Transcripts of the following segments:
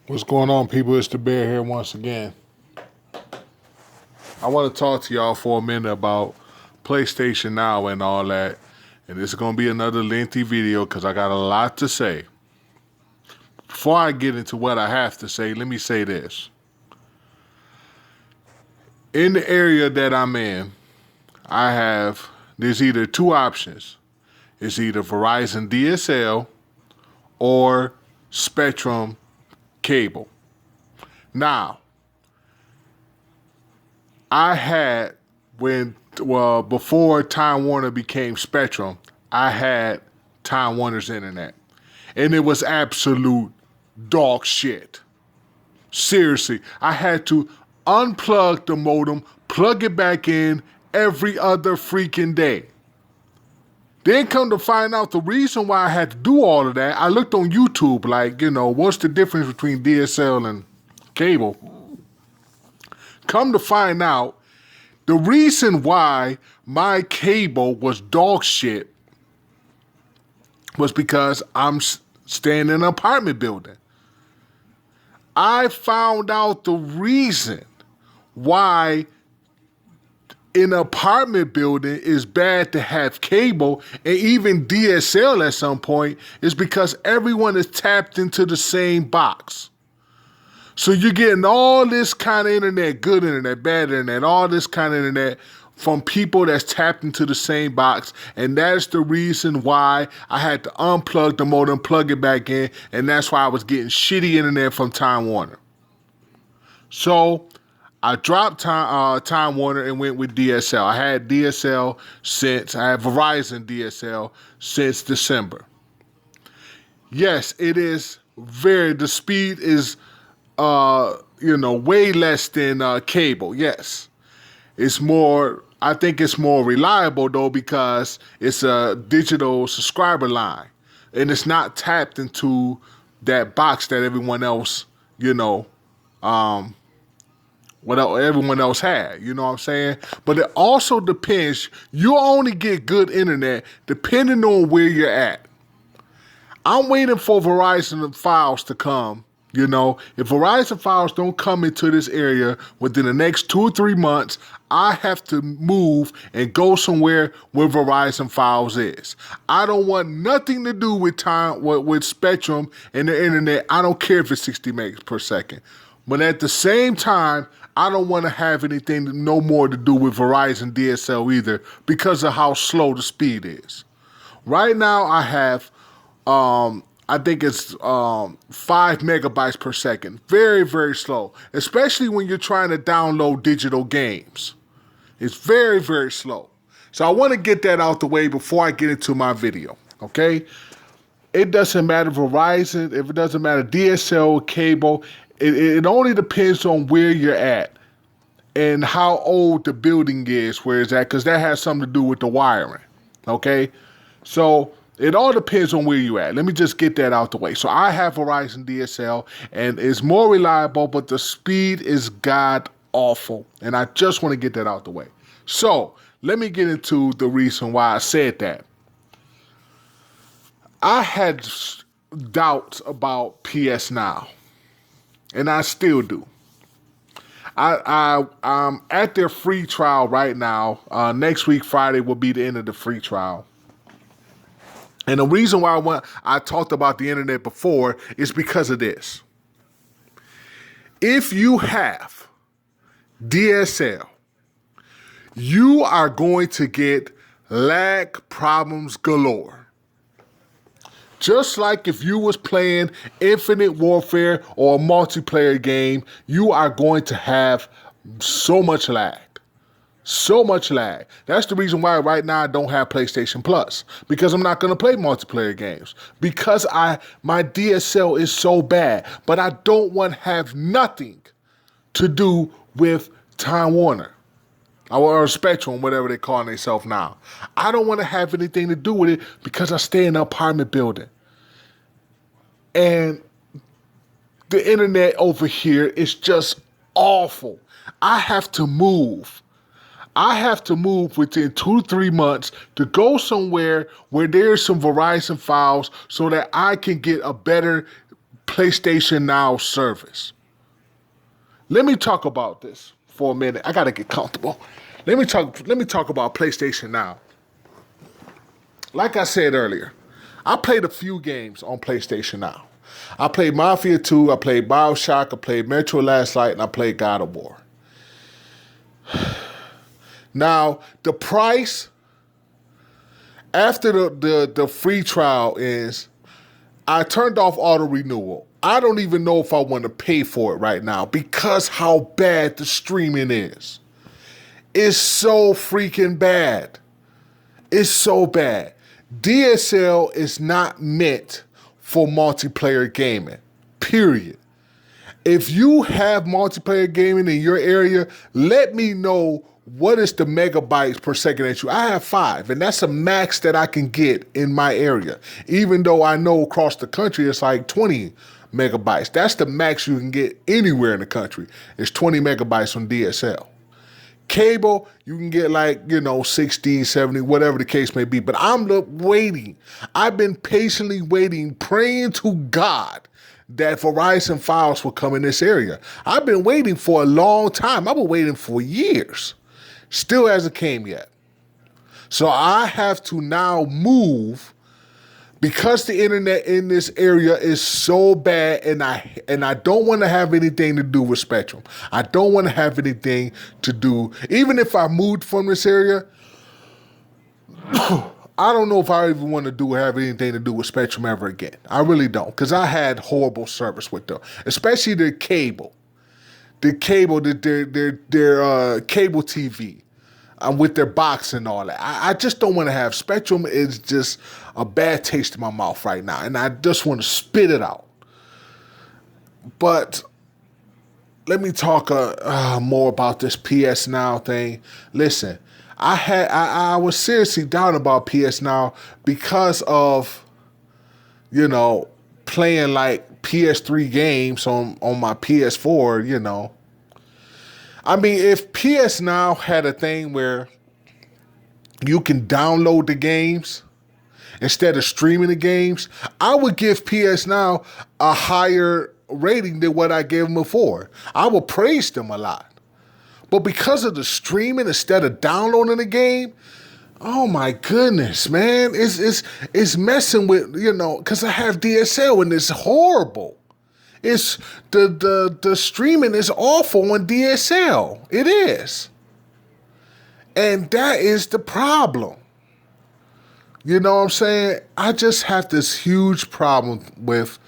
What's going on, people? It's the Bear here once again. I want to talk to y'all for a minute about PlayStation Now and all that. And this is going to be another lengthy video because I got a lot to say. Before I get into what I have to say, let me say this. In the area that I'm in, there's either two options. It's either Verizon DSL or Spectrum cable. Now, before Time Warner became Spectrum, I had Time Warner's internet. And it was absolute dog shit. Seriously, I had to unplug the modem, plug it back in every other freaking day. Then come to find out the reason why I had to do all of that, I looked on YouTube, what's the difference between DSL and cable? Come to find out, the reason why my cable was dog shit was because I'm staying in an apartment building. I found out the reason why in an apartment building is bad to have cable and even DSL at some point is because everyone is tapped into the same box. So you're getting all this kind of internet, good internet, bad internet, all this kind of internet from people that's tapped into the same box. And that's the reason why I had to unplug the modem, plug it back in. And that's why I was getting shitty internet from Time Warner. So I dropped Time Warner and went with DSL. I had Verizon DSL since December. Yes, the speed is, way less than cable. Yes, I think it's more reliable though because it's a digital subscriber line and it's not tapped into that box that everyone else, what everyone else had, you know what I'm saying? But it also depends. You only get good internet depending on where you're at. I'm waiting for Verizon files to come. If Verizon files don't come into this area within the next 2 or 3 months, I have to move and go somewhere where Verizon files is. I don't want nothing to do with Spectrum and the internet. I don't care if it's 60 megs per second. But at the same time, I don't want to have anything no more to do with Verizon DSL either because of how slow the speed is. Right now, I have, I think it's 5 megabytes per second. Very, very slow, especially when you're trying to download digital games. It's very, very slow. So I want to get that out the way before I get into my video, okay? It doesn't matter Verizon, if it doesn't matter DSL, cable, it only depends on where you're at and how old the building is, where it's at, because that has something to do with the wiring, okay? So it all depends on where you're at. Let me just get that out the way. So I have Verizon DSL, and it's more reliable, but the speed is god-awful, and I just want to get that out the way. So let me get into the reason why I said that. I had doubts about PS Now. And I still do. I'm at their free trial right now. Next week, Friday, will be the end of the free trial. And the reason why I talked about the internet before is because of this. If you have DSL, you are going to get lag problems galore. Just like if you was playing Infinite Warfare or a multiplayer game, you are going to have so much lag. So much lag. That's the reason why right now I don't have PlayStation Plus. Because I'm not going to play multiplayer games. Because my DSL is so bad. But I don't want to have nothing to do with Time Warner. Or Spectrum, whatever they call themselves now. I don't want to have anything to do with it because I stay in an apartment building. And the internet over here is just awful. I have to move. Within 2 to 3 months to go somewhere where there's some Verizon files so that I can get a better PlayStation Now service. Let me talk about this for a minute. I gotta get comfortable. Let me talk about PlayStation Now. Like I said earlier, I played a few games on PlayStation Now. I played Mafia 2, I played BioShock, I played Metro Last Light, and I played God of War. Now, the price after the free trial is, I turned off auto renewal. I don't even know if I want to pay for it right now because how bad the streaming is. It's so freaking bad. It's so bad. DSL is not meant for multiplayer gaming, period. If you have multiplayer gaming in your area, let me know what is the megabytes per second that you. I have 5, and that's a max that I can get in my area. Even though I know across the country it's like 20 megabytes. That's the max you can get anywhere in the country. It's 20 megabytes on DSL. Cable, you can get 60, 70, whatever the case may be. But I'm waiting. I've been patiently waiting, praying to God that Verizon Files will come in this area. I've been waiting for a long time. I've been waiting for years. Still hasn't came yet. So I have to now move because the internet in this area is so bad, and I don't want to have anything to do with Spectrum. I don't want to have anything to do, even if I moved from this area, I don't know if I even want to have anything to do with Spectrum ever again. I really don't, because I had horrible service with them, especially their cable. Their cable TV. With their box and all that. I just don't want to have Spectrum. Is just a bad taste in my mouth right now, and I just want to spit it out. But let me talk more about this PS Now thing. Listen, I was seriously down about PS Now because of, playing like PS3 games on my PS4, I mean, if PS Now had a thing where you can download the games instead of streaming the games, I would give PS Now a higher rating than what I gave them before. I would praise them a lot. But because of the streaming instead of downloading the game, oh my goodness, man, it's messing with, because I have DSL and it's horrible. It's the streaming is awful on DSL. It is. And that is the problem. You know what I'm saying? I just have this huge problem with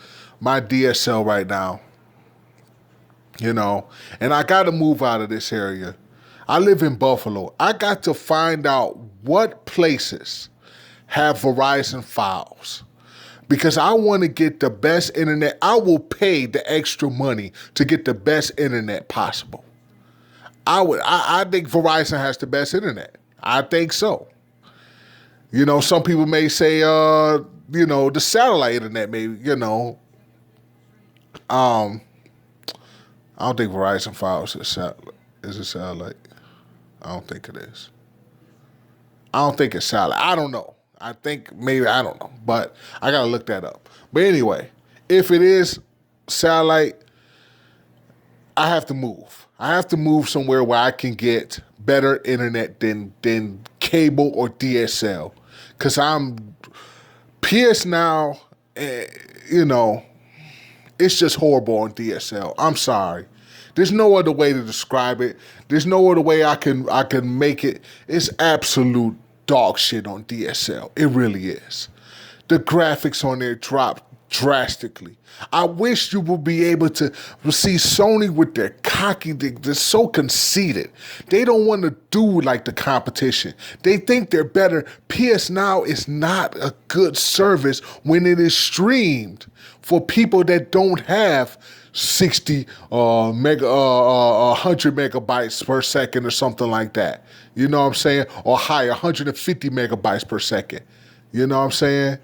my DSL right now. And I got to move out of this area. I live in Buffalo. I got to find out what places have Verizon Files. Because I want to get the best internet. I will pay the extra money to get the best internet possible. I think Verizon has the best internet. I think so. Some people may say, the satellite internet, maybe, I don't think Verizon Files is a satellite. I don't think it is. I don't think it's satellite. I don't know. I think maybe, I don't know, but I got to look that up. But anyway, if it is satellite, I have to move. I have to move somewhere where I can get better internet than cable or DSL. Because PS Now, it's just horrible on DSL. I'm sorry. There's no other way to describe it. There's no other way I can make it. It's absolute dog shit on DSL. It really is. The graphics on there drop drastically. I wish you would be able to see Sony with their cocky, they're so conceited. They don't want to do like the competition. They think they're better. PS Now is not a good service when it is streamed for people that don't have 100 megabytes per second or something like that. You know what I'm saying? Or higher, 150 megabytes per second. You know what I'm saying?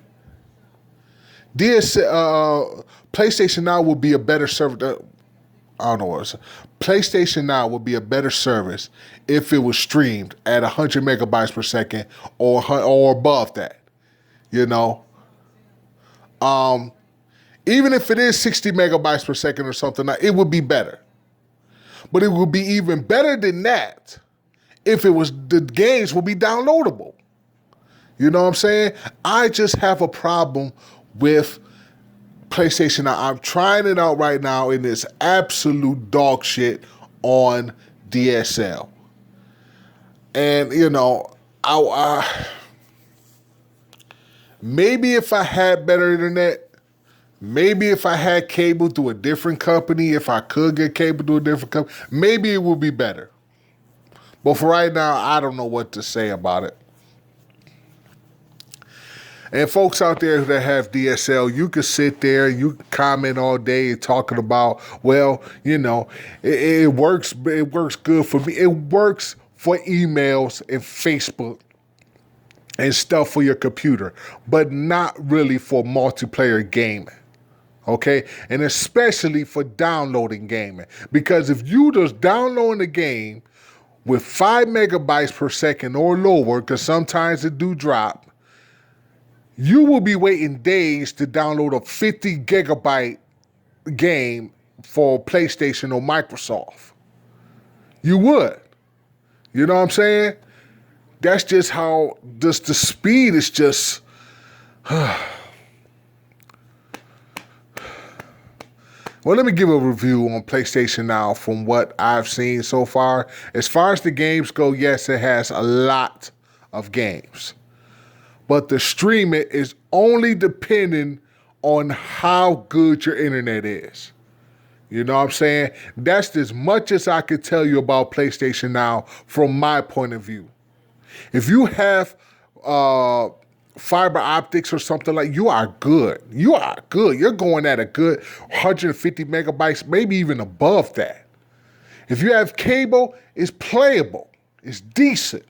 PlayStation Now would be a better service. I don't know what it's. PlayStation Now would be a better service if it was streamed at 100 megabytes per second or above that. Even if it is 60 megabytes per second or something, it would be better. But it would be even better than that if the games would be downloadable. You know what I'm saying? I just have a problem with PlayStation Now. I'm trying it out right now, and it's absolute dog shit on DSL. And, maybe if I had better internet, maybe if I had cable through a different company, if I could get cable through a different company, maybe it would be better. But for right now, I don't know what to say about it. And folks out there that have DSL, you can sit there, you can comment all day talking about, well, it works good for me. It works for emails and Facebook and stuff for your computer, but not really for multiplayer gaming. Okay? And especially for downloading gaming. Because if you just download a game with 5 megabytes per second or lower, because sometimes it do drop, you will be waiting days to download a 50 gigabyte game for PlayStation or Microsoft. You would. You know what I'm saying? That's just how the speed is just... Well, let me give a review on PlayStation Now from what I've seen so far. As far as the games go, yes, it has a lot of games. But the streaming is only depending on how good your internet is. You know what I'm saying? That's as much as I could tell you about PlayStation Now from my point of view. If you have fiber optics or something like, you are good. You are good. You're going at a good 150 megabytes, maybe even above that. If you have cable, it's playable. It's decent.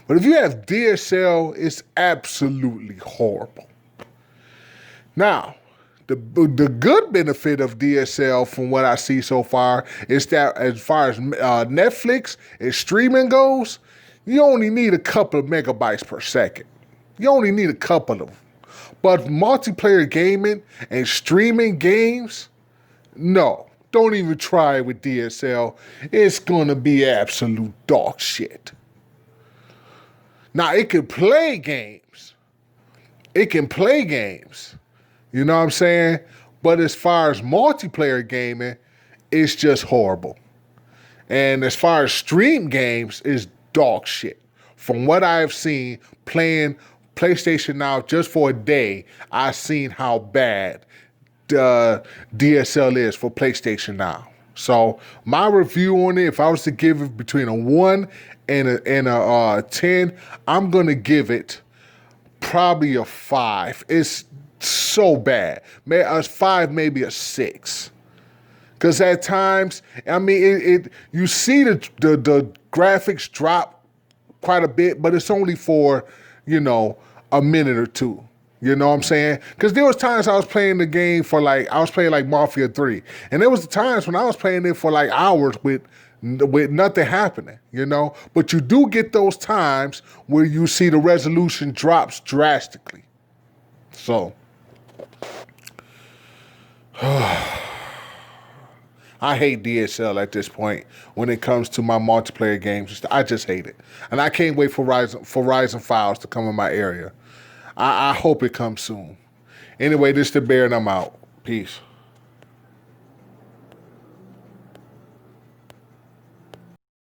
But if you have DSL, it's absolutely horrible. Now, the good benefit of DSL from what I see so far is that as far as Netflix and streaming goes, you only need a couple of megabytes per second. You only need a couple of them. But multiplayer gaming and streaming games, no. Don't even try it with DSL. It's going to be absolute dog shit. Now, it can play games. It can play games. You know what I'm saying? But as far as multiplayer gaming, it's just horrible. And as far as stream games, it's dog shit. From what I've seen playing PlayStation Now just for a day, I've seen how bad the DSL is for PlayStation Now. So my review on it, if I was to give it between a 1 and a 10, I'm going to give it probably a 5. It's so bad. A 5, maybe a 6. Because at times, I mean, you see the graphics drop quite a bit, but it's only for, a minute or two. You know what I'm saying? Because there was times I was playing the game I was playing like Mafia 3. And there was the times when I was playing it for like hours with nothing happening, But you do get those times where you see the resolution drops drastically. So, I hate DSL at this point when it comes to my multiplayer games. I just hate it. And I can't wait for Ryzen Files to come in my area. I hope it comes soon. Anyway, this is the Bear and I'm out. Peace.